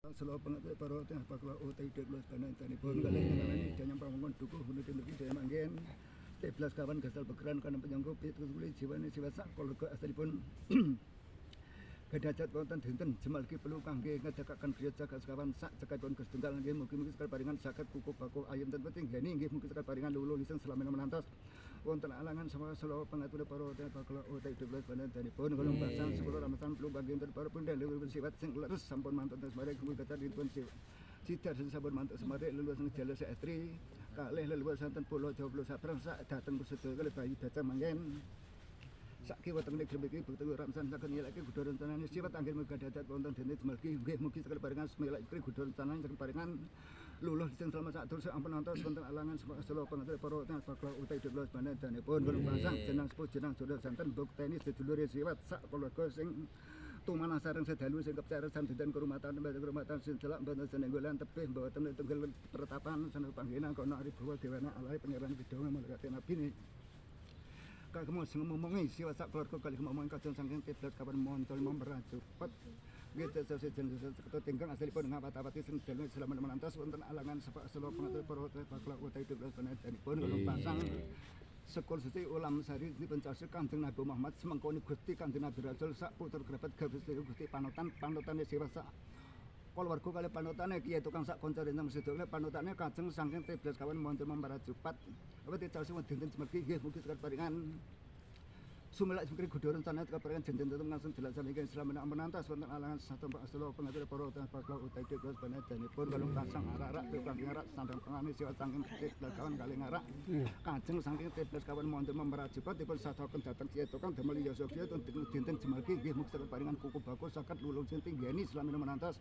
Selalu pengatur para tengah pakla utai 12 kanan tani pun kali ini jangan pamongkon dukuh bunuh tim lebih saya manggen 13 kawan gasal bekeran karena penyanggup itu kulit jiwa ni jiwa sak kalau ke asalipun kedajat wonten dinten jemalki perlu kangge ngedekaken griya jagat sekawan sak cekapipun Gusti Tunggal nggih mugi-mugi sekal paringan saged kukuh bakuh ayem ten penting geni nggih mugi sekal paringan luluh liseng selama menantos wonten alangan sama selalu pengatur para tengah pakla utai 12 kanan tani pun kalau basan sekolah ramasan perlu bagian dari para pun dan leluhur sifat sing leres sampun mantun semare kuwi kata dipun Citar sampun mantun semare leluhur sing jala seetri kalih leluhur santen pulau Jawa pulau Sabrang sak dateng sedaya kalih bayi daca manggen Saki weteng nek grembeki betul ramsan saken nyelake gudha rencanane siwat anggir muga dadat wonten dene jemelki nggih mugi sekali paringan semelak ikri gudha rencanane saken paringan luluh sing selamat satur sampun nonton wonten alangan selo pengatur para tengah bakla utai 12 banedanipun kula pasang jeneng sepuh jeneng saudara santen bukteni sedulur siwat sak keluarga sing tumanah sareng sedalu sing kepcaresan dinten kurumatan sing delak mboten senenggolan tebih mboten tunggal pertapan sanes panggenan kono ari bawa dewana alahe pangeran bidhong malaikat nabi kamu sing ngomongi siwa sak keluarga kali ngomong kacang saking 13 kawan moncol memberaju cepet gitu sesuk jeneng ketua tingkang asalipun ngawat-awati sing dalem selama menantas wonten alangan sepak selo pengatur para bakla utai 12 banedanipun kula pasang sekul suci ulam sari dipun carsih Kanjeng Nabi Muhammad semengkoni Gusti Kanjeng Nabi Rasul sak puter kerabat Gusti panutane siwa sak keluarga kali panutane kiye tukang sak kanca rencang sedaya panutane kajeng saking 13 kawan moncol memberaju pat apa dicarsih dinten jemerki nggih mugi sekal paringan sumelak fikri gudha rencana kaparingan janten tetep langsung jelasan iki selama menantas wonten alangan satu Pak Selo pengatur para tengah bakla utai 12 banedanipun kalung pasang arak-arak tukang ngarak sandang pengane siwa saking 13 kawan kali ngarak kajeng saking 13 kawan moncol memberaju pat dipun sadaken dhateng kiye tukang damel Yosofia dinten jemerki nggih mugi sekal paringan kuku bagus saged lulung sing tinggani selama menantas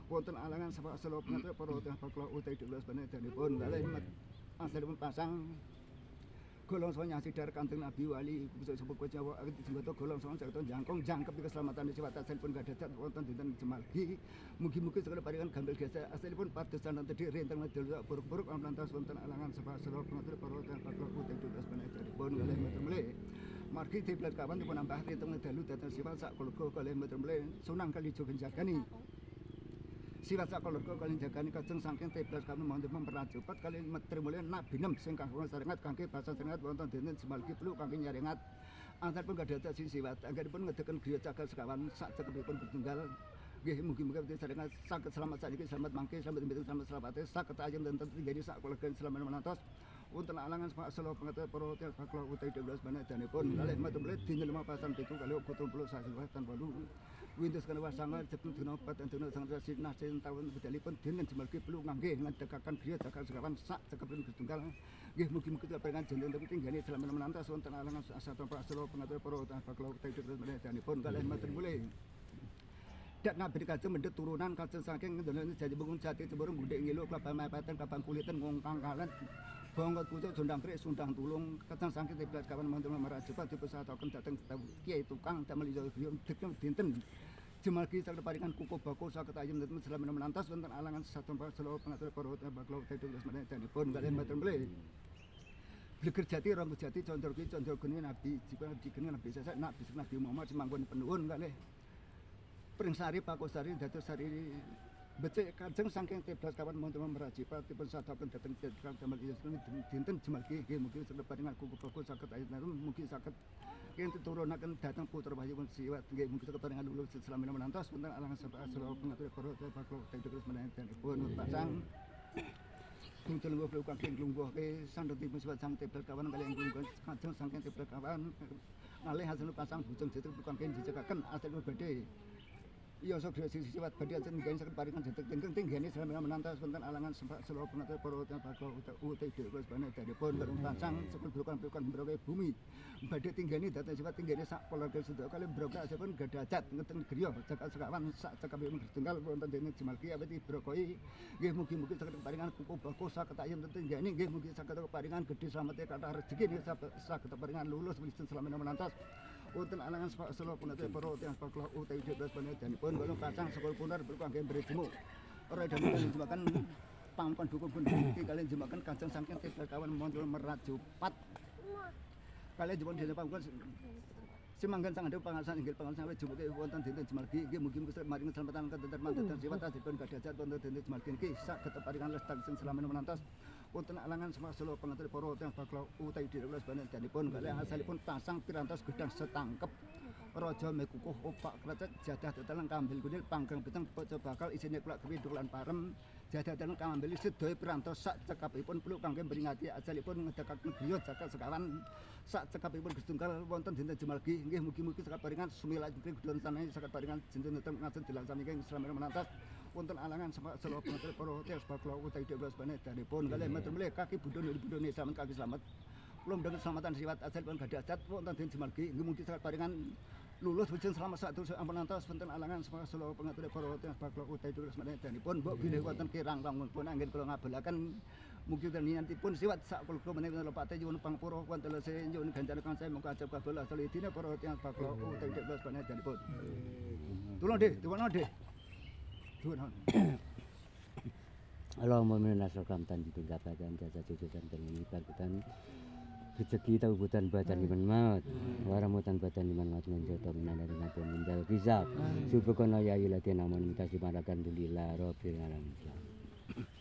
wonten alangan Pak Selo pengatur para tengah bakla utai 12 banedanipun kalih asalipun pasang golong soalnya sidar Kanjeng Nabi wali bisa sebut Jawa jenggoto golong soalnya jatuh jangkong jangkep keselamatan siwat asalipun gak dadat wonten dinten jemalki mugi-mugi sekali paringan gambil gesa asalipun padosan tadi rentang medal buruk-buruk lantas wonten alangan Pak Selo pengatur para tengah bakla utai 12 banedanipun kalih mboten mleh margi diplet kawan dipun nambah rentang medal dateng siwat sak keluarga kalih mboten mleh sunang kali jogen jagani silat sak keluarga kali jagani kajeng saking 13 kami mantep memperaju pat kali metri mulih nabinem sing kanggo sarengat kangge basa sarengat wonten dinten jemalki pelu kangge nyarengat antar pun gak dadak sing siwat anggenipun ngedeken griya cagal sekawan sak cekepipun Tunggal nggih mugi-mugi sarengat saged selamat sakniki selamat mangke selamat mboten selamat selapate saged ayem dan tenggene sak keluarga selamat menantos wonten alangan Pak Selo pengatur para tengah bakla utai 12 banedanipun kalih mboten mleh dinten 5 pasan 7 kalih 70 sasiwat tanpa lu Windows kana wasanga jepun dina 4 dan dina 19 nasin taun bedalipun dinten jemalki pelu ngangge ngedekaken griya jagal sekawan sak cekepipun Gusti Tunggal nggih mugi-mugi kaparingan janten tinggane selama menantas wonten alangan asata Pak Selo pengatur para tengah bakla utai 12 banedanipun kalih mboten mleh dak nabi kajeng mendhet turunan kajeng saking ngendhaleni jadi bangun jati cemburung gudhe ngilu klabang mepeten klabang kuliten ngongkang kalet bonggot pucuk jondang krik sundang tulung kajeng saking 13 kawan mantul merajupat dipesataken dhateng kiai tukang damel iso dinten jemalki saged paringan kukuh bagus saged ayem tetep selama menantas wonten alangan satempat Selo pengatur para bakla utai 12 banedanipun kalih mboten mleh Bleger jati rong jati condor ki condor geni nabi jika digeni nabi sesek nabi Muhammad semanggon penuhun kalih Pringsari Pakosari dados sari becik kajeng saking 13 kawan monten merajipat dipun sadaken dhateng jenderal damel dinten jemalki nggih mugi saged paringan kuku bagus saged ayun mugi saged kinten turunaken dhateng putra wahyu siwat nggih mugi saged paringan lulus selama menantos wonten alangan Pak Selo pengatur para bakla utai 12 banedanipun pasang muncul lungguh kaki lungguh ke sandhetipun siwat sang 13 kawan kaliyan lungguh kajeng saking 13 kawan ngalih hasil pasang bujung jetek tukang dijagaken asalipun badhe iya sok siwat badhe ajen nggih saged paringan jetek tinggene selama menantas wonten alangan Pak Selo pengatur para bakla utai 12 banedanipun kalung pasang sekul bukan broke bumi badhe tinggene dhateng siwat tinggene sak keluarga sedaya kalih broke asalipun gadajat ngeten griya jagal sekawan sak cekapipun Tunggal wonten dene jemalki awit brokoi nggih mugi-mugi saged paringan kuku bagus saged ayem tinggene nggih mugi saged paringan gedhe slamete kathah rejeki nggih saged paringan lulus selama menantas wonten alangan Pak Selo pengatur para tengah bakla utai 12 banedanipun kalung pasang sekul punar kangge brejemu ora danipun jemakan pangkon dukung pun iki kalian jemakan kajeng saking 13 kawan muncul merajupat kalian jemakan dene pangkon Simanggan sang andhap pangasan inggil pangasan awet jumuke wonten dinten Jumalgi nggih mugi-mugi maring keselamatan ketentraman dan siwat asipun kadhajat wonten dinten Jumalgi niki saged paringan lestari sing slamet menantos wonten alangan semasula pangatur para tiyang bakla utawi direk sedanipun kalih asalipun pasang pirantos gedang setangkep Raja mekukuh opak krecet jadah teteleng kambil kunil panggang beteng poco bakal isine kulak kewinduk lan parem jadah teteleng kambil sedaya pirantos sak cekapipun peluk kangge beringati asalipun ngedekaken griya jakal sekawan sak cekapipun Gustunggal wonten dinten Jumalgi nggih mugi-mugi sakit paringan sumilah jengking kudulun sanai sakit paringan jinten netem ngajen dilaksami ing slamet menantas wonten alangan selo pangatur para tiyang bakla utawi dewlas banedanipun kalih matur melih kaki budone slamet kaki slamet kula mendhet keselamatan siwat asalipun gadhajat wonten dinten Jumalgi nggih mugi sakit paringan lulus wujud selamat sak terus ampun antos wonten alangan selo pangatur para tiyang bakla utawi dewlas banedanipun mbok bilih wonten kirang pun anggen kula ngabelaken mugi niatipun siwat sak kula menawi lepate nyuwun pangapura wonten lese nyuwun ganjaran kang saya monggo ajab kabul asal dina para tiyang bakla utawi dewlas banedanipun. Tulung Dik, diwono Dik. Duhun. Allahumma minna nasrokam tan ditunggapakan jasa jujutan terlibatkan rezeki taubutan badan liman maut waramutan badan liman maut menjoto minandari napun mindal kisah subukono ya yuladina namun mitasi marakan dulillah robbil alamin.